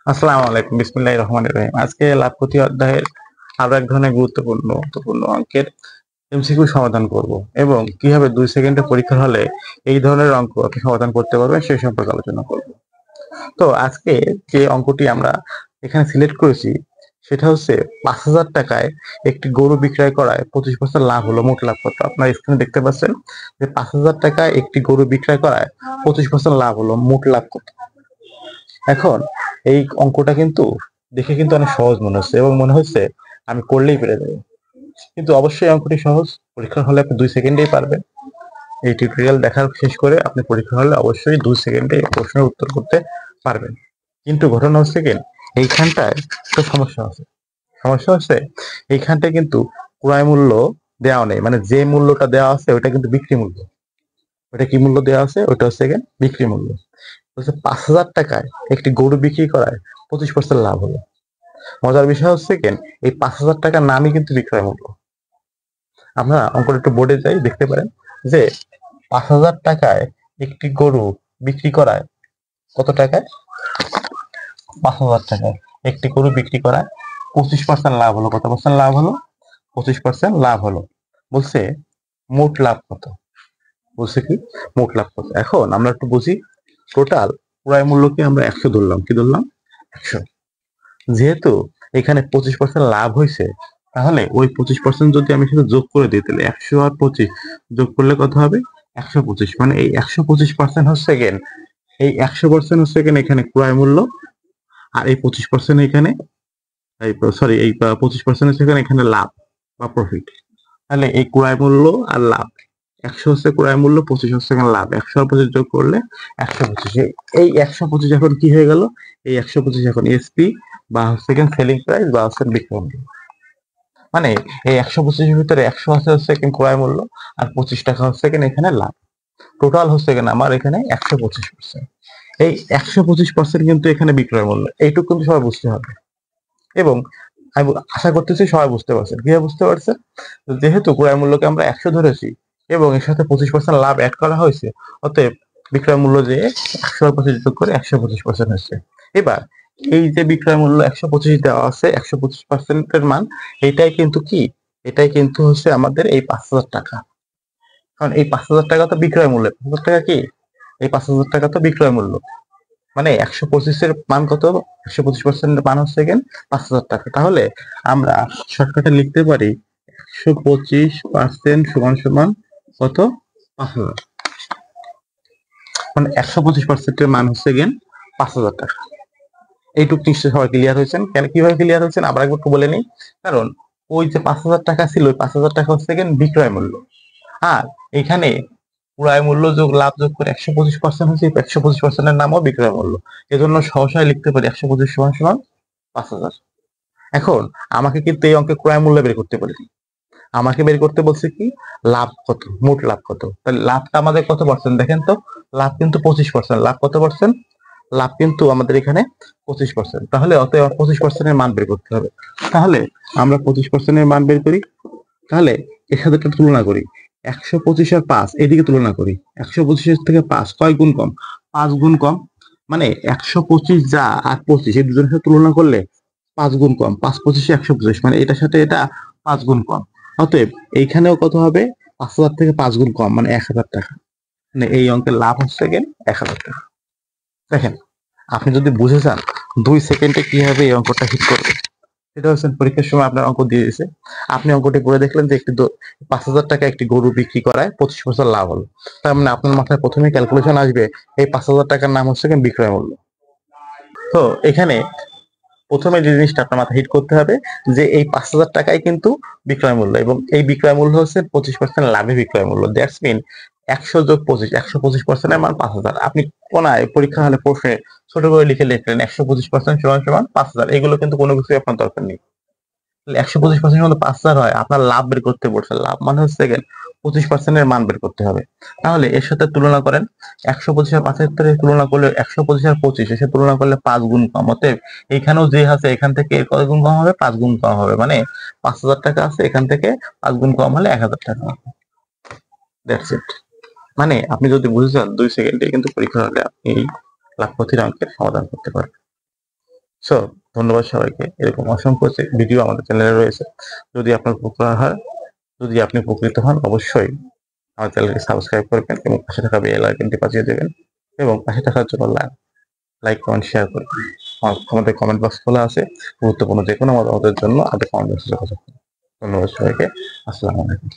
আসসালামু আলাইকুম, বিসমিল্লাহির রহমানির রহিম। আজকে লাভ ক্ষতি অধ্যায়ের আরো এক ধরনের গুরুত্বপূর্ণ অঙ্কের এমসিকিউ সমাধান করব এবং কিভাবে 2 সেকেন্ডে পরীক্ষার হলে এই ধরনের অঙ্ক আপনি সমাধান করতে পারবেন সেই সম্পর্কে আলোচনা করব। তো আজকে যে অঙ্কটি আমরা এখানে সিলেক্ট করেছি সেটা হচ্ছে 5,000 টাকায় একটি গরু বিক্রয় করায় 25% লাভ হলো। মোট লাভ কত? আপনার স্ক্রিনে দেখতে পাচ্ছেন যে 5,000 টাকায় একটি গরু বিক্রয় করায় 25% লাভ হলো। মোট লাভ কত? এখন এই অঙ্কটা কিন্তু দেখে কিন্তু অনেক সহজ মনে হচ্ছে এবং মনে হচ্ছে আমি করলেই পেরে যাবো, কিন্তু অবশ্যই অঙ্কটি সহজ। পরীক্ষার হলে আপনি 2 সেকেন্ডেই পারবেন। এই টিউটোরিয়াল দেখার শেষ করে আপনি পরীক্ষার হলে অবশ্যই 2 সেকেন্ডে প্রশ্নের উত্তর করতে পারবেন। কিন্তু ঘটনা হচ্ছে কি, এইখানটায় তো সমস্যা আছে। সমস্যা হচ্ছে এইখানটায় কিন্তু ক্রয় মূল্য দেওয়া নেই, মানে যে মূল্যটা দেওয়া আছে ওটা কিন্তু বিক্রি মূল্য। ওটা কি মূল্য দেওয়া আছে? ওটা হচ্ছে বিক্রি মূল্য। বলছে 5,000 টাকায় একটি গরু বিক্রি করায় 25% লাভ হলো। মজার বিষয় হচ্ছে এই 5,000 টাকার নামই কিন্তু বিক্রয় মূল্য। আমরা অঙ্কটা একটু বোর্ডে যাই, দেখতে পারেন যে 5,000 টাকায় একটি গরু বিক্রি করায় কত টাকায়? 5,000 টাকায় একটি গরু বিক্রি করায় 25% লাভ হলো। কত পার্সেন্ট লাভ হলো? 25% লাভ হলো। বলছে মোট লাভ কত? বলছে কি মোট লাভ কত? এখন আমরা একটু বুঝি। টোটাল ক্রয় মূল্যকে আমরা 100 ধরলাম। কি ধরলাম? 100। যেহেতু এখানে 25% লাভ হয়েছে, তাহলে ওই 25% যদি আমি শুধু যোগ করে দিই, তাহলে 100 আর 25 যোগ করলে কত হবে? 125। মানে এই 125% হচ্ছে এই 100% হচ্ছে এখানে ক্রয় মূল্য, আর এই 25% এখানে, সরি, এই 25% হচ্ছে এখানে লাভ বা প্রফিট। তাহলে এই ক্রয় মূল্য আর লাভ, 100 হচ্ছে ক্রয় মূল্য, 25 হচ্ছে এখানে লাভ। 100 আর 25 যোগ করলে 125। এই 125 এখন কি হয়ে গেল? এই 125 এখন এসপি বা হচ্ছে সেলিং প্রাইস বা হচ্ছে বিক্রয় মূল্য। মানে এই 125 ভিতরে 100 হচ্ছে ক্রয় মূল্য, আর 25 টাকা হচ্ছে এখানে লাভ। টোটাল হচ্ছে আমার এখানে 125%। এই 125% কিন্তু এখানে বিক্রয় মূল্য, এইটুকু কিন্তু সবাই বুঝতে হবে। এবং আমি আশা করতেছি সবাই বুঝতে পারছেন। কিভাবে বুঝতে পারছেন? যেহেতু ক্রয় মূল্যকে আমরা 100 ধরেছি এবং এর সাথে 25% লাভ অ্যাড করা হয়েছে, অতএব বিক্রয় মূল্য যে 100 আর 25 যোগ করে 125% হচ্ছে। এবার এই যে বিক্রয় মূল্য 125 দেওয়া আছে, 125%-এর মান, এটাই কিন্তু কি, এটাই কিন্তু হচ্ছে আমাদের এই 5,000 টাকা। কারণ এই 5,000 টাকা তো বিক্রয় মূল্য। 5,000 টাকা কি? এই 5,000 টাকা তো বিক্রয় মূল্য। মানে 125-এর মান কত? 125%-এর মান হচ্ছে 5,000 টাকা। তাহলে আমরা শর্টকাটে লিখতে পারি 125% সমান সমান কত? 5,000। মানে 125%-এর মান হচ্ছে 5,000 টাকা। এইটুকু নিশ্চয়ই সবাই ক্লিয়ার হয়েছেন। কেন, কিভাবে ক্লিয়ার হয়েছেন আবার একবার একটু বলে নিই। কারণ ওই যে 5,000 টাকা ছিল, ওই 5,000 টাকা হচ্ছে বিক্রয় মূল্য, আর এখানে ক্রয় মূল্য যোগ লাভ যোগ করে 125% হচ্ছে, 125%-এর নামও বিক্রয় মূল্য। এজন্য সহসায় লিখতে পারি 125 সমান সমান 5,000। এখন আমাকে কিন্তু এই অঙ্কে ক্রয় মূল্য বের করতে বলেনি, আমাকে বের করতে বলছে কি লাভ কত, মোট লাভ কত। তাহলে লাভটা আমাদের কত পার্সেন্ট দেখেন তো? লাভ কিন্তু 25%। লাভ কত পার্সেন্ট? লাভ কিন্তু আমাদের এখানে 25%। তাহলে অতএব 25%-এর মান বের করতে হবে। তাহলে আমরা 25%-এর মান বের করি। তাহলে এর সাথে একটা তুলনা করি। 125 আর 5 এদিকে তুলনা করি। 125-এর থেকে 5 কয় গুণ কম? 5 গুণ কম। মানে 125 যা আর 25 এই দুজনের সাথে তুলনা করলে 5 গুণ কম। 5 25 125, মানে এটার সাথে এটা 5 গুণ কম। অতএব এইখানেও কত হবে? 5,000 থেকে 5 গুণ কম, মানে 1,000 টাকা। মানে এই অঙ্কের লাভ হচ্ছে 1,000 টাকা। দেখেন, আপনি যদি বুঝে যান 2 সেকেন্ডে কিভাবে এই অঙ্কটা হিট করবে, সেটা হচ্ছে পরীক্ষার সময় আপনার অঙ্ক দিয়ে দিয়েছে, আপনি অঙ্কটি করে দেখলেন যে 5,000 টাকা একটি গরু বিক্রি করায় 25% লাভ হলো। তার মানে আপনার মাথায় প্রথমে ক্যালকুলেশন আসবে এই 5,000 টাকার নাম হচ্ছে বিক্রয় মূল্য। তো এখানে প্রথমে যে জিনিসটা আপনার মাথায় হিট করতে হবে যে এই 5,000 টাকাই কিন্তু বিক্রয় মূল্য, এবং এই বিক্রয় মূল্য হচ্ছে 25% লাভে বিক্রয় মূল্য। দ্যাটস মিন 100 যোগ 25, 125%-এর মান 5,000। আপনি কোনায় পরীক্ষা হলে প্রশ্নে ছোট করে লিখলেন 125% সমান সমান 5,000। এগুলো কিন্তু কোনো কিছুই আপনার দরকার নেই। 125% মধ্যে 5,000 হয়, আপনার লাভ বের করতে বলছে। লাভ মানে হচ্ছে 25%-এর মান বের করতে হবে। তাহলে এর সাথে তুলনা করেন, 125 আর 75 তুলনা করলে 125 আর 25 এসে তুলনা করলে 5 গুণ কম। অতএব এইখানেও যে আছে এখান থেকে এর কত গুণ কম হবে? 5 গুণ কম হবে। মানে 5,000 টাকা আছে, এখান থেকে 5 গুণ কম হলে 1,000 টাকা হবে। That's it. মানে আপনি যদি বুঝে যান 2 সেকেন্ডে কিন্তু পরীক্ষা হলে আপনি এই লাভ ক্ষতির অঙ্কের সমাধান করতে পারবেন। সো ধন্যবাদ সবাইকে। এরকম অসংখ্য ভিডিও আমাদের চ্যানেলে রয়েছে। যদি আপনার উপকার হয়, যদি আপনি উপকৃত হন, অবশ্যই আমার চ্যানেলকে সাবস্ক্রাইব করবেন এবং পাশে থাকা বেল আইকনটি বাজিয়ে দেবেন এবং পাশে থাকার জন্য লাইক, কমেন্ট, শেয়ার করবেন। আমাদের কমেন্ট বক্স খোলা আছে। গুরুত্বপূর্ণ যেকোনো মতামতের জন্য আমাদের কমেন্ট বক্সে যোগাযোগ করুন। ধন্যবাদ সবাইকে। আসসালামু আলাইকুম।